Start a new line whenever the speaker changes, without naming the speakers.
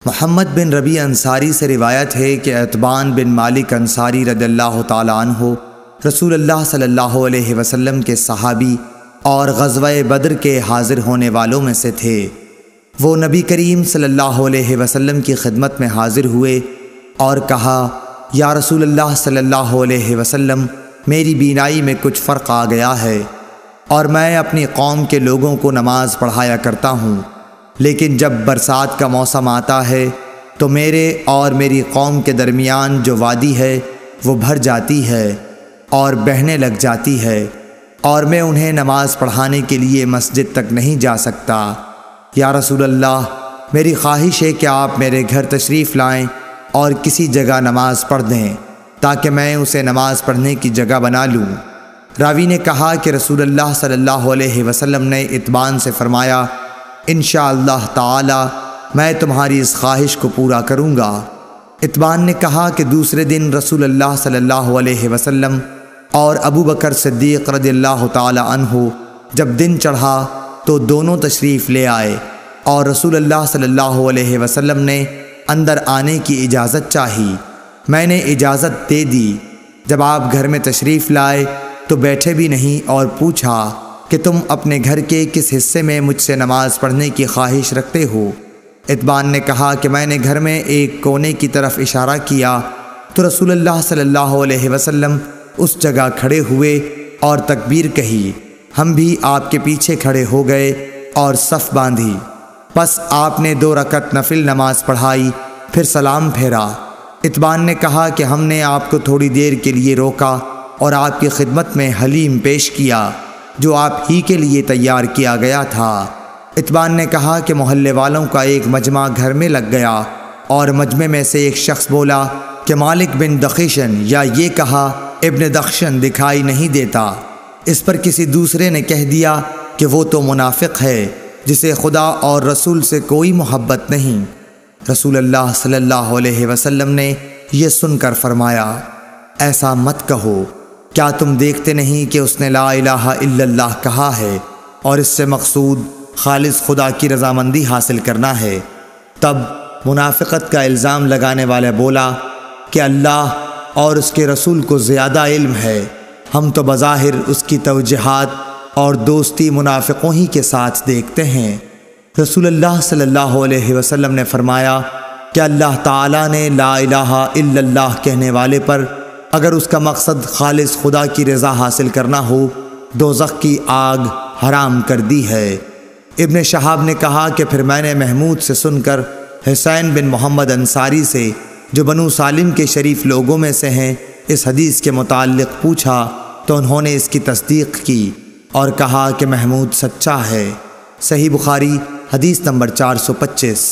محمد بن ربیع انصاری سے روایت ہے کہ عتبان بن مالک انصاری رضی اللہ تعالیٰ عنہ رسول اللہ صلی اللہ علیہ وسلم کے صحابی اور غزوہ بدر کے حاضر ہونے والوں میں سے تھے۔ وہ نبی کریم صلی اللہ علیہ وسلم کی خدمت میں حاضر ہوئے اور کہا، یا رسول اللہ صلی اللہ علیہ وسلم، میری بینائی میں کچھ فرق آ گیا ہے اور میں اپنی قوم کے لوگوں کو نماز پڑھایا کرتا ہوں، لیکن جب برسات کا موسم آتا ہے تو میرے اور میری قوم کے درمیان جو وادی ہے وہ بھر جاتی ہے اور بہنے لگ جاتی ہے، اور میں انہیں نماز پڑھانے کے لیے مسجد تک نہیں جا سکتا۔ یا رسول اللہ، میری خواہش ہے کہ آپ میرے گھر تشریف لائیں اور کسی جگہ نماز پڑھ دیں تاکہ میں اسے نماز پڑھنے کی جگہ بنا لوں۔ راوی نے کہا کہ رسول اللہ صلی اللہ علیہ وسلم نے عتبان سے فرمایا، انشاءاللہ تعالی میں تمہاری اس خواہش کو پورا کروں گا۔ عتبان نے کہا کہ دوسرے دن رسول اللہ صلی اللہ علیہ وسلم اور ابو بکر صدیق رضی اللہ تعالی عنہ جب دن چڑھا تو دونوں تشریف لے آئے اور رسول اللہ صلی اللہ علیہ وسلم نے اندر آنے کی اجازت چاہی۔ میں نے اجازت دے دی۔ جب آپ گھر میں تشریف لائے تو بیٹھے بھی نہیں اور پوچھا کہ تم اپنے گھر کے کس حصے میں مجھ سے نماز پڑھنے کی خواہش رکھتے ہو؟ عتبان نے کہا کہ میں نے گھر میں ایک کونے کی طرف اشارہ کیا تو رسول اللہ صلی اللہ علیہ وسلم اس جگہ کھڑے ہوئے اور تکبیر کہی۔ ہم بھی آپ کے پیچھے کھڑے ہو گئے اور صف باندھی۔ پس آپ نے 2 رکعت نفل نماز پڑھائی، پھر سلام پھیرا۔ عتبان نے کہا کہ ہم نے آپ کو تھوڑی دیر کے لیے روکا اور آپ کی خدمت میں حلیم پیش کیا جو آپ ہی کے لیے تیار کیا گیا تھا۔ عتبان نے کہا کہ محلے والوں کا ایک مجمع گھر میں لگ گیا اور مجمع میں سے ایک شخص بولا کہ مالک بن دخشن، یا یہ کہا ابن دخشن دکھائی نہیں دیتا۔ اس پر کسی دوسرے نے کہہ دیا کہ وہ تو منافق ہے جسے خدا اور رسول سے کوئی محبت نہیں۔ رسول اللہ صلی اللہ علیہ وسلم نے یہ سن کر فرمایا، ایسا مت کہو، کیا تم دیکھتے نہیں کہ اس نے لا الہ الا اللہ کہا ہے اور اس سے مقصود خالص خدا کی رضامندی حاصل کرنا ہے؟ تب منافقت کا الزام لگانے والا بولا کہ اللہ اور اس کے رسول کو زیادہ علم ہے، ہم تو بظاہر اس کی توجیہات اور دوستی منافقوں ہی کے ساتھ دیکھتے ہیں۔ رسول اللہ صلی اللہ علیہ وسلم نے فرمایا کہ اللہ تعالیٰ نے لا الہ الا اللہ کہنے والے پر اگر اس کا مقصد خالص خدا کی رضا حاصل کرنا ہو، دوزخ کی آگ حرام کر دی ہے۔ ابن شہاب نے کہا کہ پھر میں نے محمود سے سن کر حسین بن محمد انصاری سے، جو بنو سالم کے شریف لوگوں میں سے ہیں، اس حدیث کے متعلق پوچھا تو انہوں نے اس کی تصدیق کی اور کہا کہ محمود سچا ہے۔ صحیح بخاری حدیث نمبر 425۔